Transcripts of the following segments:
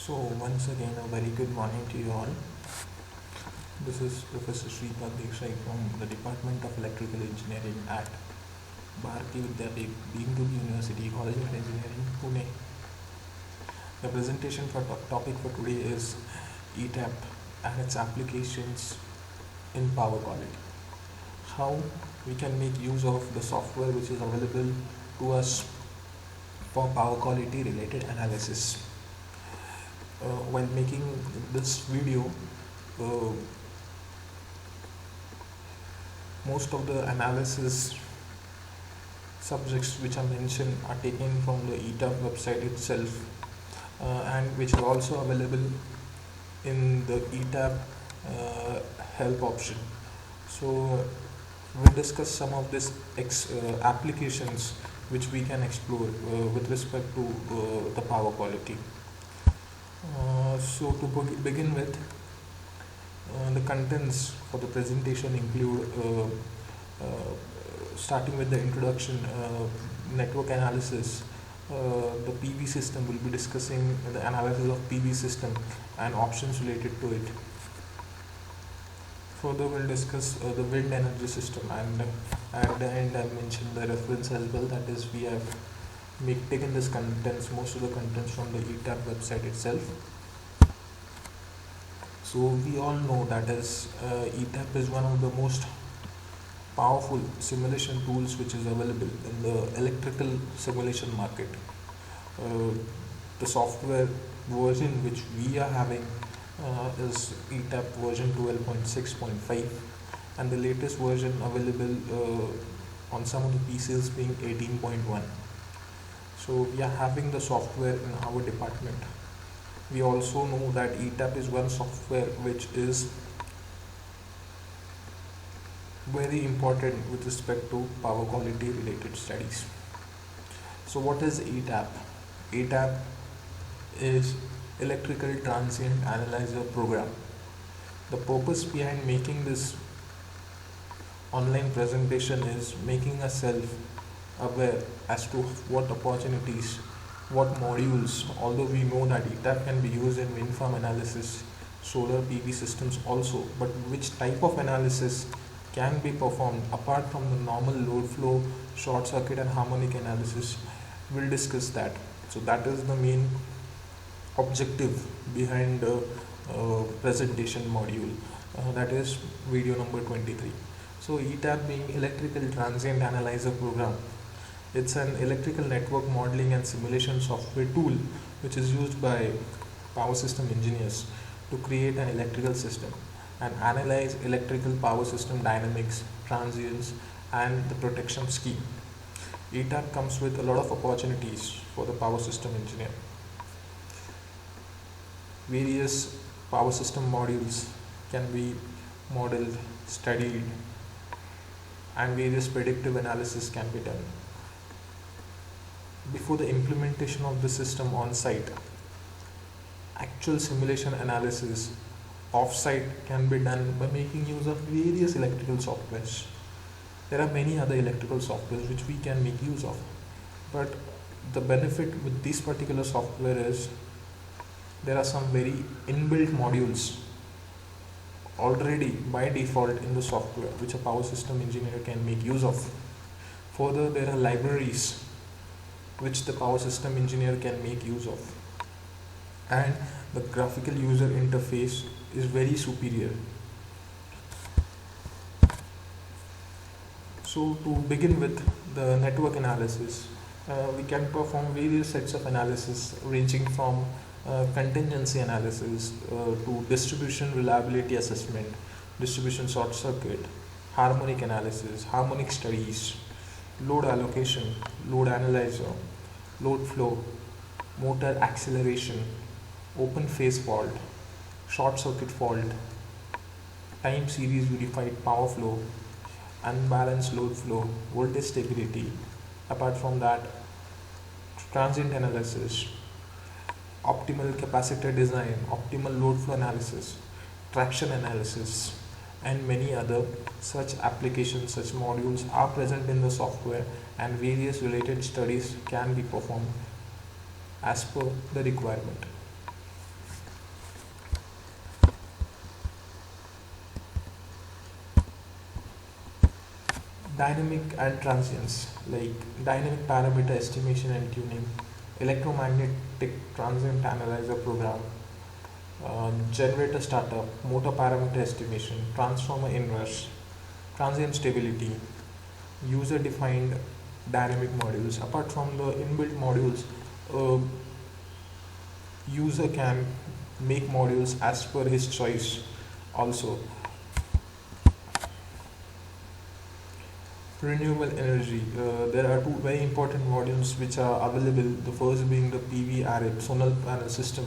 So once again, a very good morning to you all. This is Professor Sripad Desai from the Department of Electrical Engineering at Bharati Vidyapith, Bhimdugli University, College of Engineering, Pune. The presentation for topic for today is ETAP and its applications in power quality. How we can make use of the software which is available to us for power quality related analysis. While making this video, uh, most of the analysis subjects which are mentioned are taken from the ETAP website itself, and which is also available in the ETAP help option. So we'll discuss some of these applications which we can explore with respect to the power quality. So to begin with, the contents for the presentation include starting with the introduction, network analysis. The PV system will be discussing the analysis of PV system and options related to it. Further, we'll discuss the wind energy system, and at the end, I mentioned the reference as well. That is, we have taken this contents, most of the contents from the ETAP website itself. So we all know that is ETAP is one of the most powerful simulation tools which is available in the electrical simulation market. The software version which we are having is ETAP version 12.6.5, and the latest version available on some of the PCs being 18.1. So we are having the software in our department. We also know that ETAP is one software which is very important with respect to power quality related studies. So what is ETAP? ETAP is Electrical Transient Analyzer Program. The purpose behind making this online presentation is making ourselves aware as to what opportunities, what modules, although we know that ETAP can be used in wind farm analysis, solar PV systems also, but which type of analysis can be performed apart from the normal load flow, short circuit and harmonic analysis. We'll discuss that. So that is the main objective behind the presentation module, that is video number 23. So ETAP being Electrical Transient Analyzer Program, it's an electrical network modeling and simulation software tool which is used by power system engineers to create an electrical system and analyze electrical power system dynamics, transients and the protection scheme. ETAP comes with a lot of opportunities for the power system engineer. Various power system modules can be modeled, studied, and various predictive analysis can be done. Before the implementation of the system on site, actual simulation analysis off-site can be done by making use of various electrical softwares. There are many other electrical softwares which we can make use of, but the benefit with this particular software is there are some very inbuilt modules already by default in the software which a power system engineer can make use of. Further, there are libraries which the power system engineer can make use of, and the graphical user interface is very superior. So to begin with the network analysis, we can perform various sets of analysis ranging from contingency analysis to distribution reliability assessment, distribution short circuit, harmonic analysis, harmonic studies, load allocation, load analyzer, load flow, motor acceleration, open phase fault, short circuit fault, time series verified power flow, unbalanced load flow, voltage stability. Apart from that, transient analysis, optimal capacitor design, optimal load flow analysis, traction analysis, and many other such applications, such modules are present in the software, and various related studies can be performed as per the requirement. Dynamic and transients, like dynamic parameter estimation and tuning, electromagnetic transient analyzer program, generator startup, motor parameter estimation, transformer inverse, transient stability, user defined dynamic modules. Apart from the inbuilt modules, uh, user can make modules as per his choice also. Renewable energy. There are two very important modules which are available. The first being the PV array solar panel system,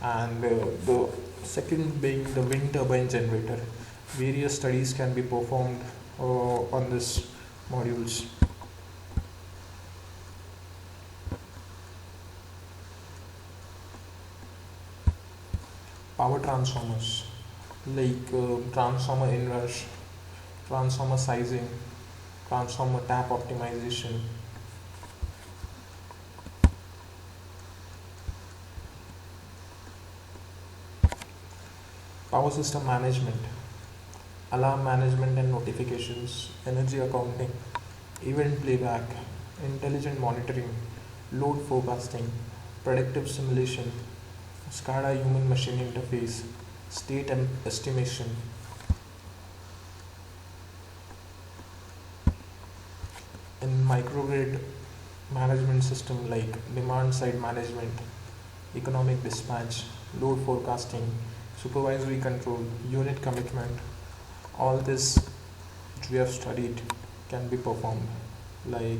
and the second being the wind turbine generator. Various studies can be performed on this modules. Power transformers, like transformer inverse, transformer sizing, transformer tap optimization. Power system management, alarm management and notifications, energy accounting, event playback, intelligent monitoring, load forecasting, predictive simulation, SCADA human machine interface, state estimation. In microgrid management system, like demand side management, economic dispatch, load forecasting, supervisory control, unit commitment, all this which we have studied can be performed, like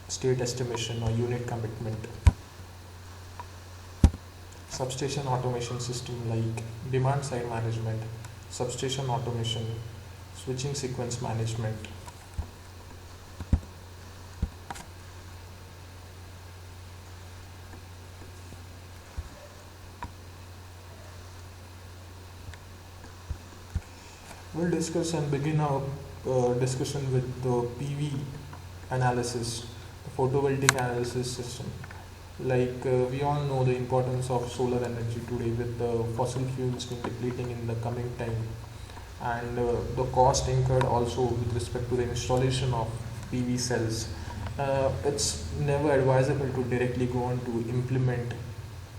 state estimation or unit commitment. Substation automation system, like demand side management, substation automation, switching sequence management. We'll discuss and begin our discussion with the PV analysis, the photovoltaic analysis system. Like we all know the importance of solar energy today, with the fossil fuels being depleting in the coming time, and the cost incurred also with respect to the installation of PV cells. It's never advisable to directly go on to implement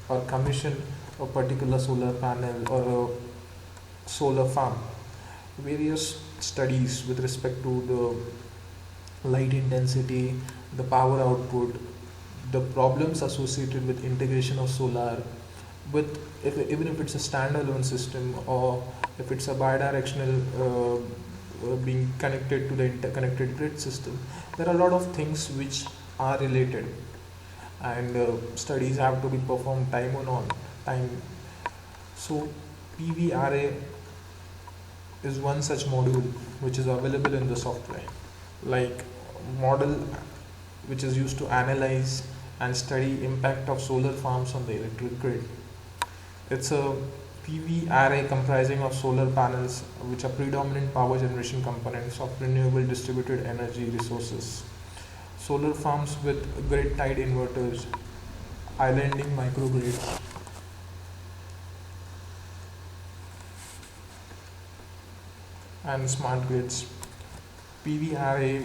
or commission a particular solar panel or a solar farm. Various studies with respect to the light intensity, the power output, the problems associated with integration of solar with, even if it's a standalone system or if it's a bidirectional being connected to the interconnected grid system. There are a lot of things which are related, and studies have to be performed time on time. So PVRA is one such module which is available in the software, like model which is used to analyze and study impact of solar farms on the electric grid. It's a PV array comprising of solar panels which are predominant power generation components of renewable distributed energy resources. Solar farms with grid tied inverters, islanding microgrids, and smart grids. PV array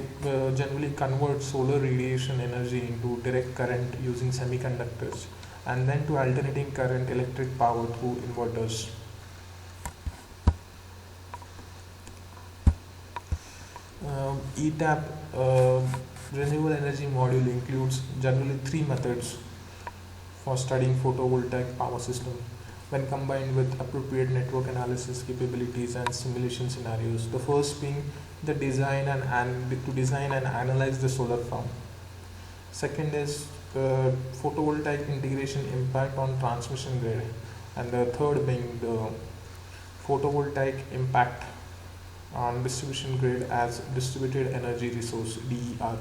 generally converts solar radiation energy into direct current using semiconductors, and then to alternating current electric power through inverters. ETAP renewable energy module includes generally three methods for studying photovoltaic power system when combined with appropriate network analysis capabilities and simulation scenarios. The first being the design to design and analyze the solar farm. Second is photovoltaic integration impact on transmission grid, and the third being the photovoltaic impact on distribution grid as distributed energy resource DER.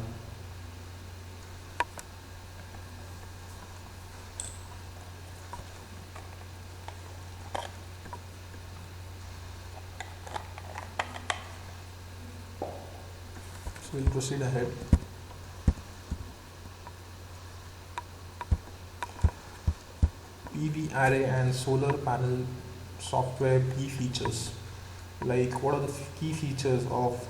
So we'll proceed ahead. PV array and solar panel software key features. Like, what are the key features of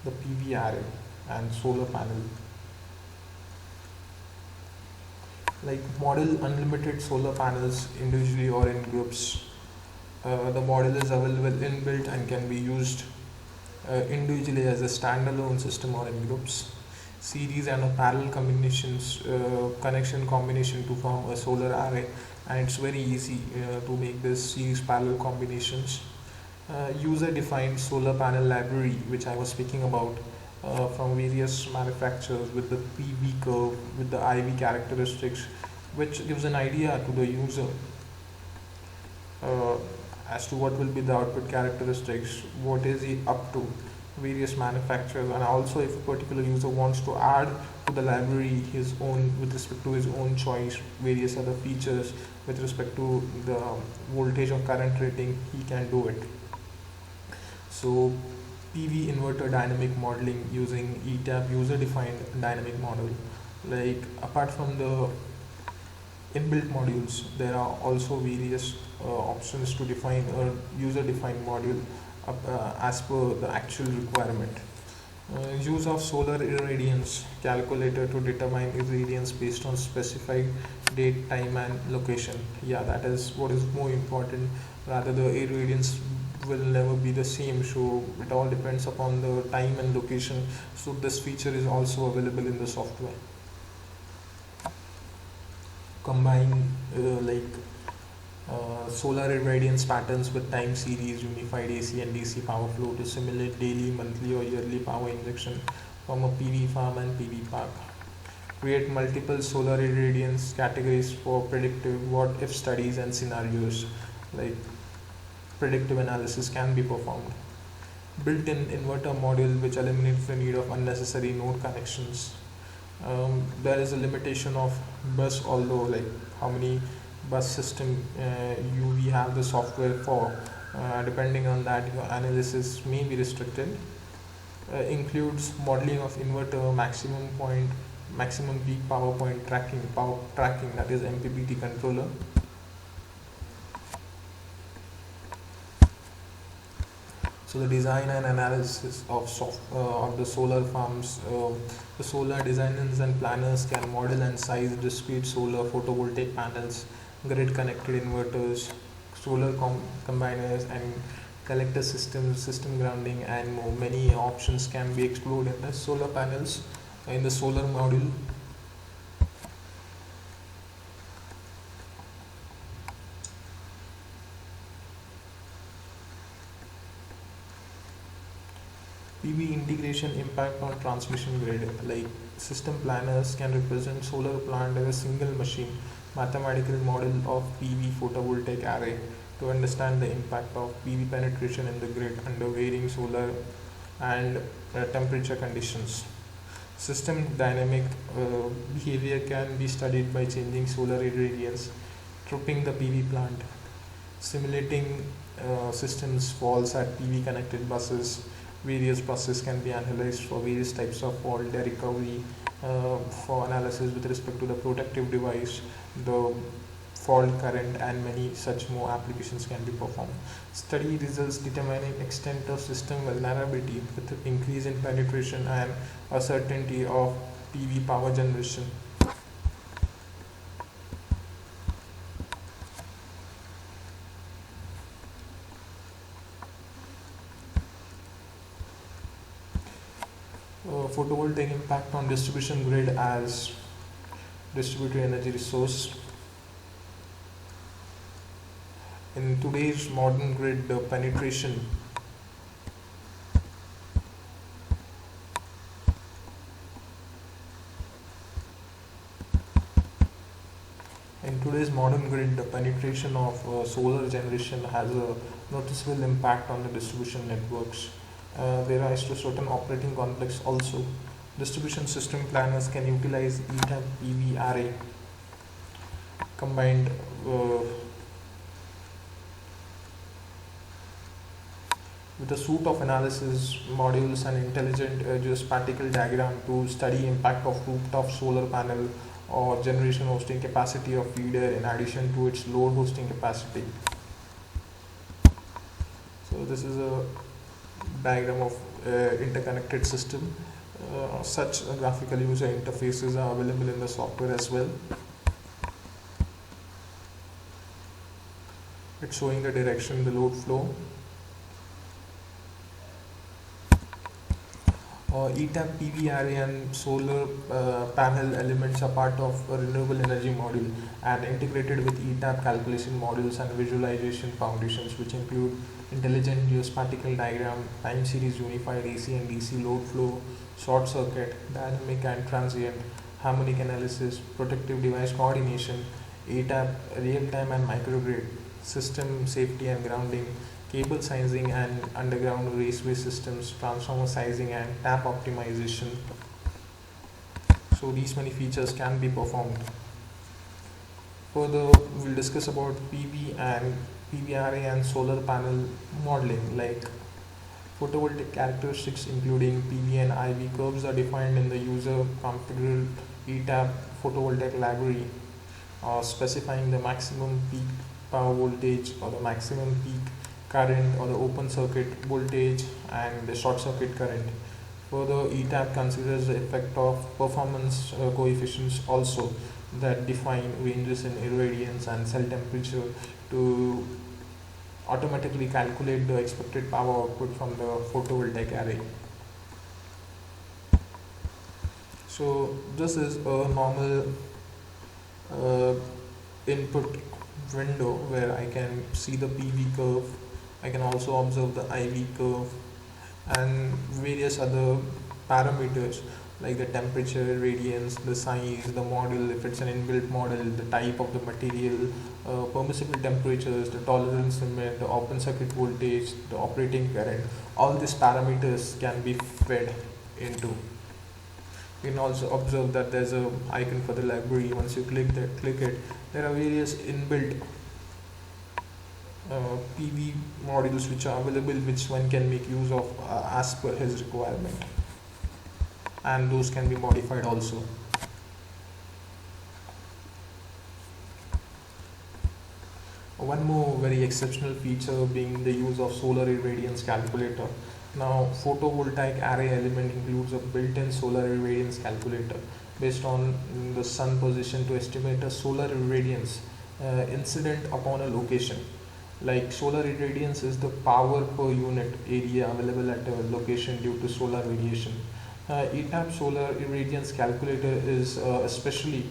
the PV array and solar panel. Like model unlimited solar panels individually or in groups. The model is available inbuilt and can be used individually as a standalone system or in groups. Series and a parallel connection combination to form a solar array, and it's very easy to make this series parallel combinations. User defined solar panel library, which I was speaking about, from various manufacturers with the PV curve, with the IV characteristics, which gives an idea to the user uh, as to what will be the output characteristics, what is he up to, various manufacturers, and also if a particular user wants to add to the library his own with respect to his own choice, various other features with respect to the voltage or current rating, he can do it. So PV inverter dynamic modeling using ETAP, user defined dynamic model. Like apart from the inbuilt modules, there are also various options to define a user defined module as per the actual requirement. Use of solar irradiance calculator to determine irradiance based on specified date, time, and location. Yeah, that is what is more important. Rather, the irradiance will never be the same, so it all depends upon the time and location. So, this feature is also available in the software. Combine solar irradiance patterns with time series, unified AC and DC power flow to simulate daily, monthly, or yearly power injection from a PV farm and PV park. Create multiple solar irradiance categories for predictive what if studies and scenarios. Like predictive analysis can be performed. Built in inverter module which eliminates the need of unnecessary node connections. There is a limitation of bus, although like how many bus system we have the software for, depending on that your analysis may be restricted. Includes modeling of inverter maximum peak power point power tracking, that is MPPT controller. So the design and analysis of the solar farms, the solar designers and planners can model and size discrete solar photovoltaic panels, grid connected inverters, combiners, and collector systems, system grounding, and more. Many options can be explored in the solar panels in the solar module. PV integration impact on transmission grid. Like system planners can represent solar plant as a single machine mathematical model of PV photovoltaic array to understand the impact of PV penetration in the grid under varying solar and temperature conditions. System dynamic behavior can be studied by changing solar irradiance, tripping the PV plant, simulating systems faults at PV connected buses. Various buses can be analyzed for various types of fault, their recovery, for analysis with respect to the protective device, the fault current, and many such more applications can be performed. Study results determining extent of system vulnerability with increase in penetration and uncertainty of PV power generation. Photovoltaic impact on distribution grid as distributed energy resource. In today's modern grid, the penetration of solar generation has a noticeable impact on the distribution networks. There are certain operating complex also. Distribution system planners can utilize ETAP PV array combined with a suite of analysis modules and intelligent geospatial diagram to study impact of rooftop solar panel or generation hosting capacity of feeder in addition to its load hosting capacity. So this is a diagram of interconnected system. Such graphical user interfaces are available in the software as well. It's showing the direction, the load flow. ETAP PV array and solar panel elements are part of a renewable energy module and integrated with ETAP calculation modules and visualization foundations, which include intelligent geospatial diagram, time series unified AC and DC load flow, short circuit, dynamic and transient, harmonic analysis, protective device coordination, ETAP real time and microgrid, system safety and grounding, cable sizing and underground raceway systems, transformer sizing and tap optimization. So these many features can be performed. Further, we'll discuss about PV array and solar panel modeling, like photovoltaic characteristics including PV and IV curves are defined in the user configured ETAP photovoltaic library, specifying the maximum peak power voltage or the maximum peak current or the open circuit voltage and the short circuit current. Further, ETAP considers the effect of performance coefficients also that define ranges in irradiance and cell temperature to automatically calculate the expected power output from the photovoltaic array. So this is a normal input window where I can see the PV curve. I can also observe the IV curve and various other parameters like the temperature, radiance, the size, the model, if it's an inbuilt model, the type of the material, permissible temperatures, the tolerance limit, the open circuit voltage, the operating current. All these parameters can be fed into. You can also observe that there's a icon for the library. Once you click it, there are various inbuilt PV modules which are available, which one can make use of as per his requirement, and those can be modified also. One more very exceptional feature being the use of solar irradiance calculator. Now, photovoltaic array element includes a built-in solar irradiance calculator based on the sun position to estimate a solar irradiance incident upon a location. Like solar irradiance is the power per unit area available at a location due to solar radiation. ETAP solar irradiance calculator is especially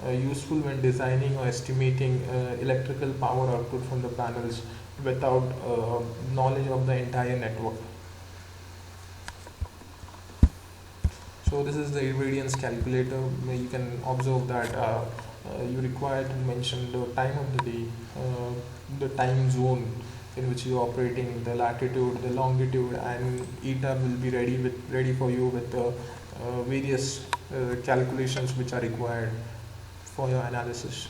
useful when designing or estimating electrical power output from the panels without knowledge of the entire network. So this is the irradiance calculator where you can observe that you require to mention the time of the day, the time zone in which you are operating, the latitude, the longitude, and ETAP will be ready for you with various calculations which are required for your analysis.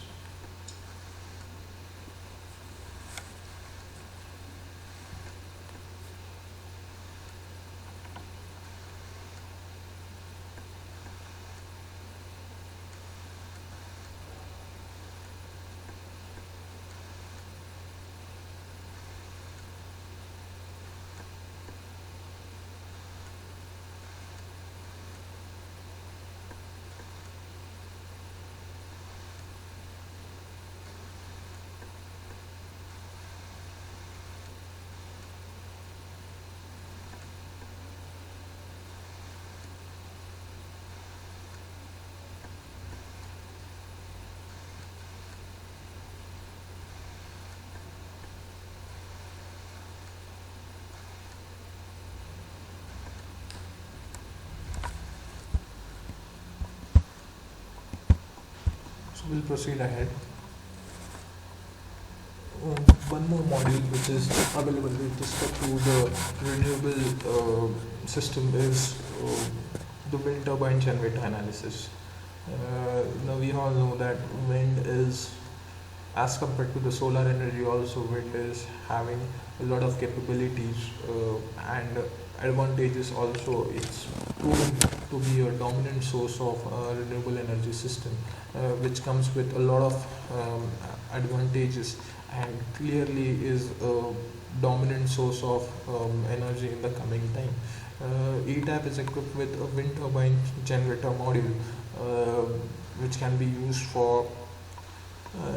So we'll proceed ahead. One more module which is available with respect to the renewable system is the wind turbine generator analysis. Now we all know that wind is, as compared to the solar energy, also wind is having a lot of capabilities and advantages also. It's proven to be a dominant source of renewable energy system, which comes with a lot of advantages and clearly is a dominant source of energy in the coming time. ETAP is equipped with a wind turbine generator module, uh, which can be used for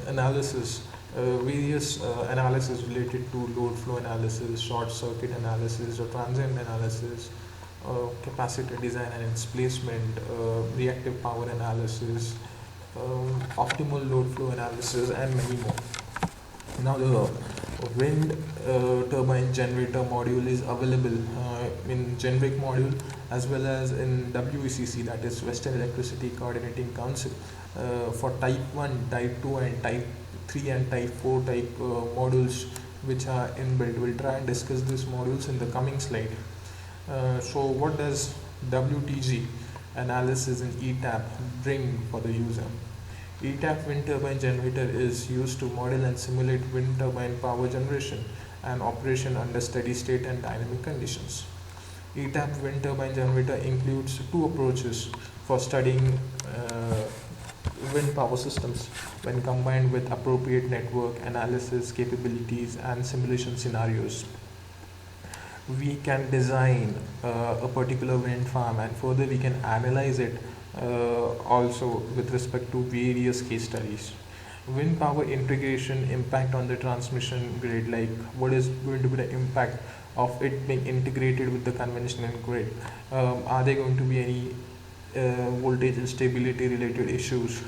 analysis, various analysis related to load flow analysis, short circuit analysis, or transient analysis, capacitor design and displacement, reactive power analysis, optimal load flow analysis, and many more. Now, the wind turbine generator module is available in generic module as well as in WECC, that is Western Electricity Coordinating Council, for type 1, type 2, and type 3 and type 4 type modules which are inbuilt. We'll try and discuss these modules in the coming slide. So, what does WTG analysis in ETAP bring for the user? ETAP wind turbine generator is used to model and simulate wind turbine power generation and operation under steady state and dynamic conditions. ETAP wind turbine generator includes two approaches for studying wind power systems when combined with appropriate network analysis capabilities and simulation scenarios. We can design a particular wind farm and further we can analyze it also with respect to various case studies. Wind power integration impact on the transmission grid, like what is going to be the impact of it being integrated with the conventional grid? Are there going to be any voltage instability related issues?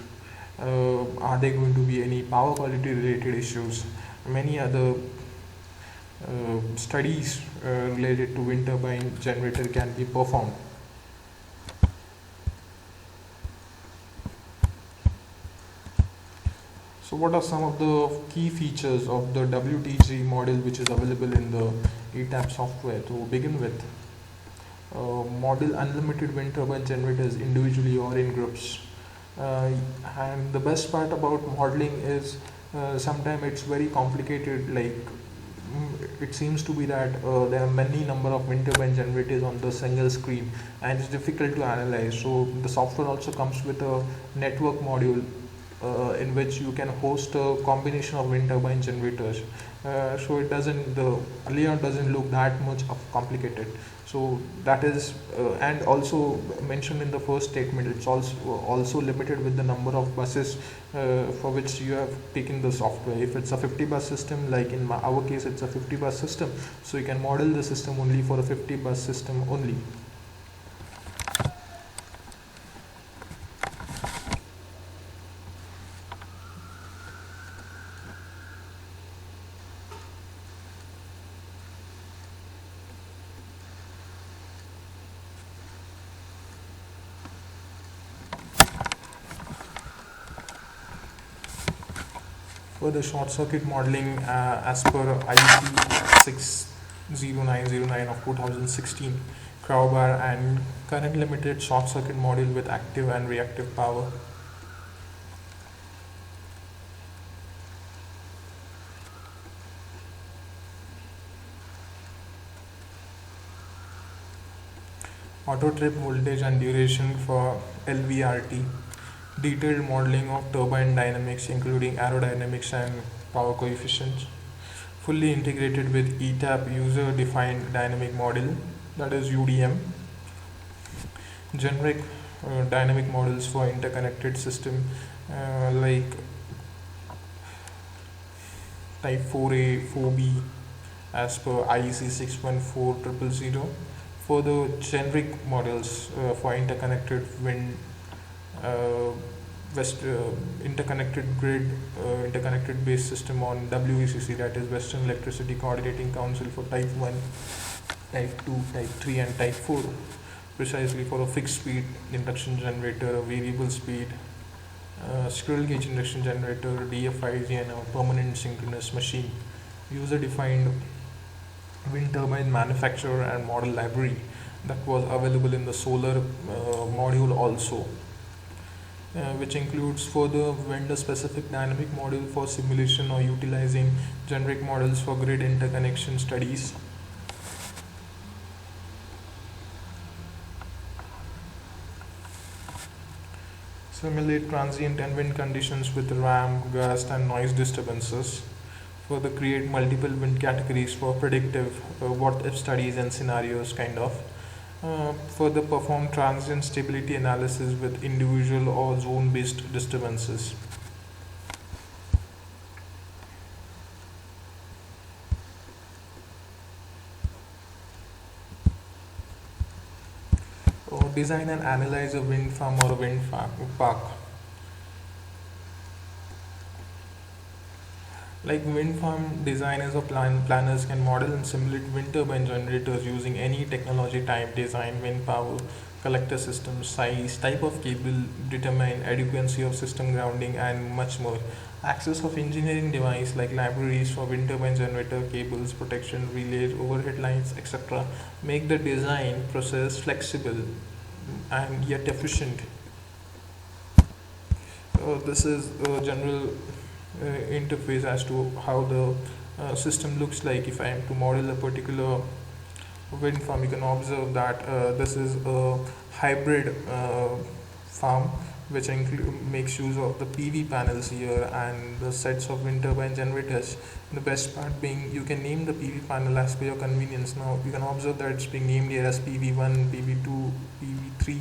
Are there going to be any power quality related issues? Many other studies related to wind turbine generator can be performed. So what are some of the key features of the WTG model which is available in the ETAP software? To begin with, model unlimited wind turbine generators individually or in groups. And the best part about modeling is sometimes it's very complicated, like it seems to be that there are many number of wind turbine generators on the single screen and it's difficult to analyze. So the software also comes with a network module in which you can host a combination of wind turbine generators, so it doesn't, the layout doesn't look that much of complicated. So that is and also mentioned in the first statement, it's also limited with the number of buses for which you have taken the software. If it's a 50 bus system, like in our case it's a 50 bus system, so you can model the system only for a 50 bus system only. For the short circuit modeling, as per IEC 60909 of 2016, crowbar and current limited short circuit module with active and reactive power. Auto trip voltage and duration for LVRT. Detailed modeling of turbine dynamics including aerodynamics and power coefficients. Fully integrated with ETAP user defined dynamic model, that is UDM. Generic dynamic models for interconnected system like type 4A, 4B as per IEC 614000. Further generic models for interconnected wind interconnected grid, interconnected base system on WECC, that is Western Electricity Coordinating Council, for type 1, type 2, type 3 and type 4, precisely for a fixed speed induction generator, a variable speed squirrel cage induction generator, DFIG, and a permanent synchronous machine. User defined wind turbine manufacturer and model library that was available in the solar module also. Which includes further vendor-specific dynamic module for simulation or utilizing generic models for grid interconnection studies. Simulate transient and wind conditions with RAM, gust, and noise disturbances. Further create multiple wind categories for predictive what-if studies and scenarios kind of. Further perform transient stability analysis with individual or zone based disturbances. Or design and analyze a wind farm or a park. Like wind farm designers or planners can model and simulate wind turbine generators using any technology type, design, wind power, collector system, size, type of cable, determine adequacy of system grounding, and much more. Access of engineering device like libraries for wind turbine generator, cables, protection, relays, overhead lines, etc. Make the design process flexible and yet efficient. This is a general interface as to how the system looks like. If I am to model a particular wind farm, you can observe that this is a hybrid farm which makes use of the PV panels here and the sets of wind turbine generators. The best part being you can name the PV panel as per your convenience. Now you can observe that it's being named here as PV1, PV2, PV3,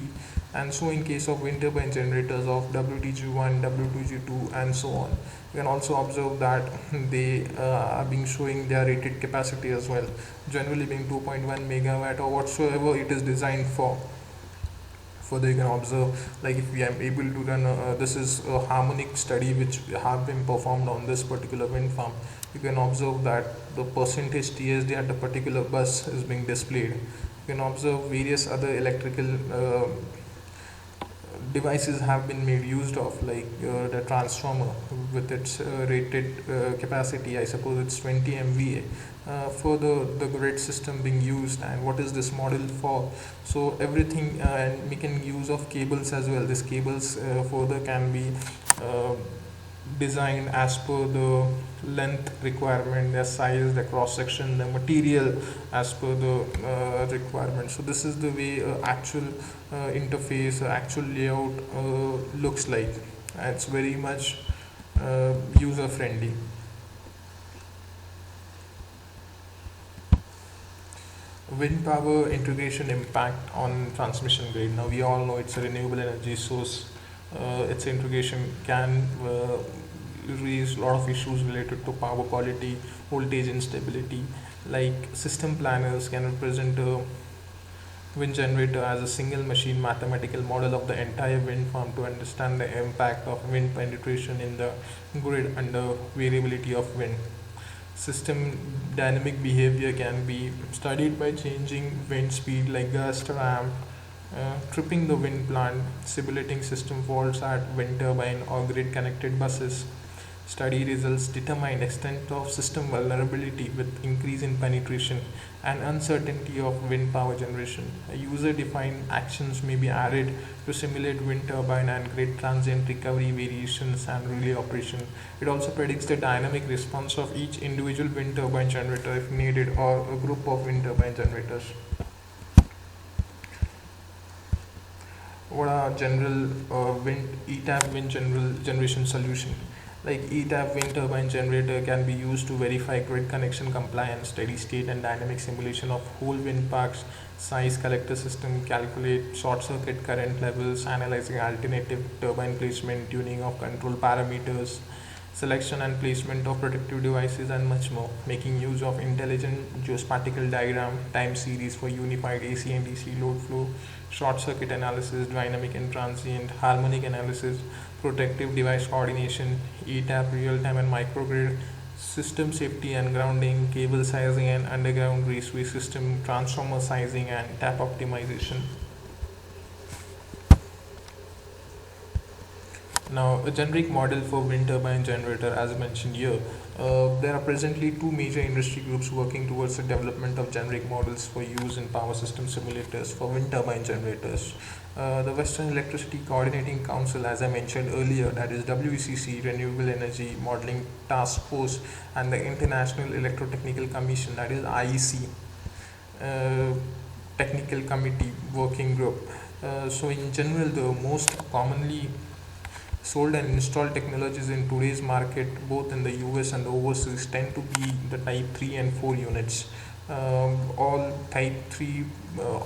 and so in case of wind turbine generators of WTG1, WTG2, and so on. You can also observe that they are being showing their rated capacity as well, generally being 2.1 megawatt or whatsoever it is designed for. Further, you can observe, like if we are able to run this is a harmonic study which have been performed on this particular wind farm. You can observe that the percentage TSD at a particular bus is being displayed. You can observe various other electrical devices have been made used of, like the transformer with its rated capacity, I suppose it's 20 MVA, for the grid system being used, and what is this model for. So everything, and making use of cables as well. These cables further can be designed as per the length requirement, their size, the cross section, the material as per the requirement. So this is the way actual interface, actual layout looks like. It's very much user friendly. Wind power integration impact on transmission grid. Now we all know it's a renewable energy source. Its integration can raise a lot of issues related to power quality, voltage instability. Like system planners can represent a wind generator as a single machine mathematical model of the entire wind farm to understand the impact of wind penetration in the grid under variability of wind. System dynamic behavior can be studied by changing wind speed like gust, ramp, tripping the wind plant, simulating system faults at wind turbine or grid connected buses. Study results determine extent of system vulnerability with increase in penetration and uncertainty of wind power generation. User-defined actions may be added to simulate wind turbine and grid transient recovery variations and relay operation. It also predicts the dynamic response of each individual wind turbine generator if needed, or a group of wind turbine generators. What are general wind ETAP wind generation solution? Like ETAP wind turbine generator can be used to verify grid connection compliance, steady state and dynamic simulation of whole wind parks, size collector system, calculate short circuit current levels, analyzing alternative turbine placement, tuning of control parameters, selection and placement of protective devices, and much more. Making use of intelligent geospatial diagram, time series for unified AC and DC load flow, short circuit analysis, dynamic and transient, harmonic analysis, protective device coordination, ETAP, real-time and microgrid, system safety and grounding, cable sizing and underground raceway system, transformer sizing and tap optimization. Now, a generic model for wind turbine generator, as mentioned here, there are presently two major industry groups working towards the development of generic models for use in power system simulators for wind turbine generators. The Western Electricity Coordinating Council, as I mentioned earlier, that is WECC, Renewable Energy Modeling Task Force, and the International Electrotechnical Commission, that is IEC, Technical Committee Working Group. So, in general, the most commonly sold and installed technologies in today's market, both in the US and overseas, tend to be the type 3 and 4 units. All type 3,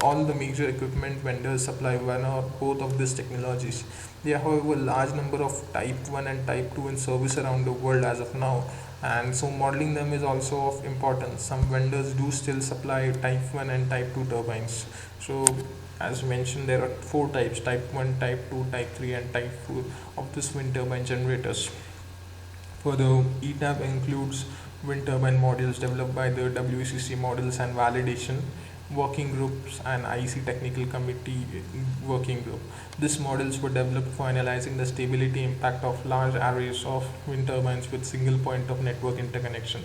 all the major equipment vendors supply one or both of these technologies. There are, however, a large number of type 1 and type 2 in service around the world as of now, and so modeling them is also of importance. Some vendors do still supply type 1 and type 2 turbines. So, as mentioned, there are four types: type 1, type 2, type 3, and type 4 of this wind turbine generators. Further, ETAP includes wind turbine modules developed by the WCC Models and Validation Working Groups and IC Technical Committee Working Group. These models were developed for analyzing the stability impact of large arrays of wind turbines with single point of network interconnection.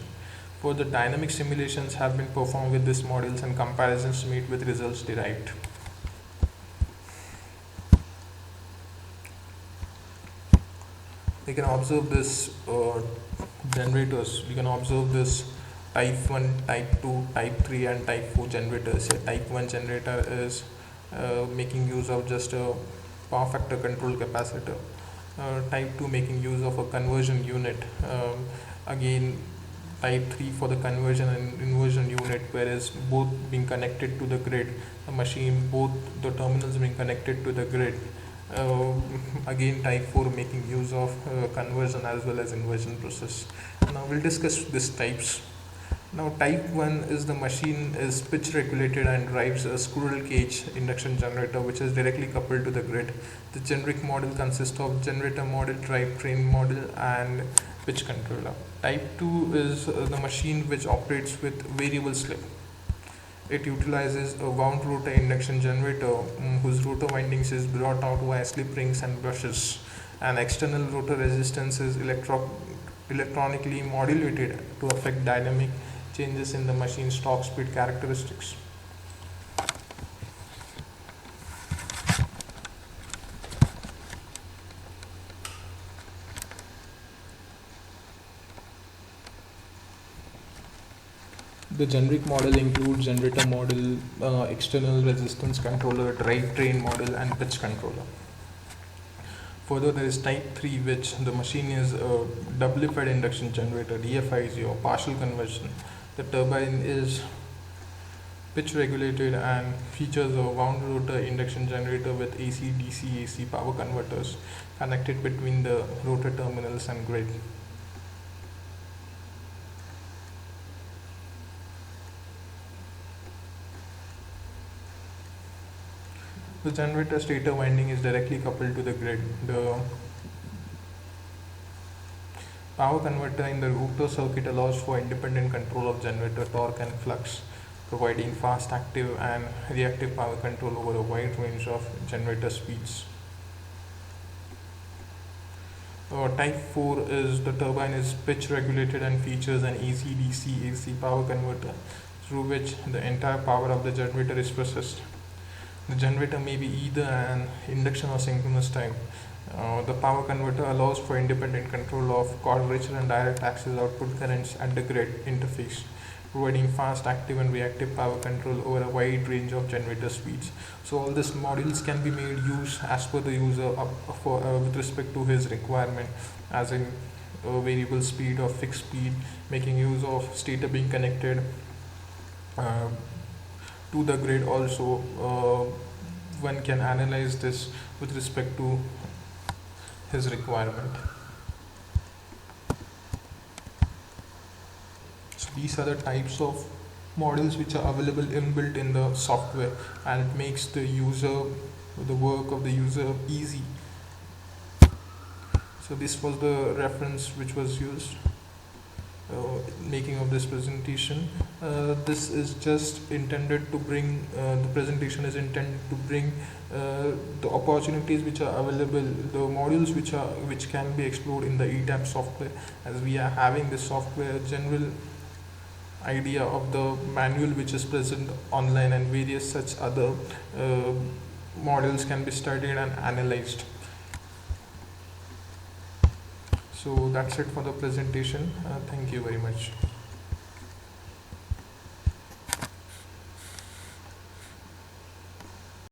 Further, dynamic simulations have been performed with these models and comparisons made with results derived. We can observe this generators. We can observe this type 1, type 2, type 3, and type 4 generators. A type 1 generator is making use of just a power factor control capacitor. Type 2 making use of a conversion unit. Again, type 3 for the conversion and inversion unit, whereas both being connected to the grid, the machine, both the terminals being connected to the grid. uh, Again, type 4 making use of conversion as well as inversion process. Now we'll discuss these types. Now type 1 is the machine is pitch regulated and drives a squirrel cage induction generator which is directly coupled to the grid. The generic model consists of generator model, drivetrain model, and pitch controller. Type 2 is the machine which operates with variable slip. It utilizes a wound rotor induction generator whose rotor windings is brought out via slip rings and brushes. An external rotor resistance is electronically modulated to affect dynamic changes in the machine's torque speed characteristics. The generic model includes generator model, external resistance controller, drivetrain model, and pitch controller. Further, there is type 3, which the machine is a doubly fed induction generator, DFIG, or partial conversion. The turbine is pitch regulated and features a wound rotor induction generator with AC, DC, AC power converters connected between the rotor terminals and grid. The generator stator winding is directly coupled to the grid. The power converter in the rotor circuit allows for independent control of generator torque and flux, providing fast active and reactive power control over a wide range of generator speeds. Type 4 is the turbine is pitch regulated and features an AC DC AC power converter through which the entire power of the generator is processed. The generator may be either an induction or synchronous type. The power converter allows for independent control of quadrature and direct axis output currents at the grid interface, providing fast active and reactive power control over a wide range of generator speeds. So all these modules can be made use as per the user with respect to his requirement, as in variable speed or fixed speed, making use of stator being connected uh, to the grid. Also, one can analyze this with respect to his requirement. So these are the types of models which are available inbuilt in the software, and it makes the work of the user easy. So this was the reference which was used making of this presentation. This is just intended to bring the presentation is intended to bring the opportunities which are available, the modules which can be explored in the ETAP software, as we are having this software general idea of the manual which is present online, and various such other models can be studied and analyzed. So that's it for the presentation. Thank you very much.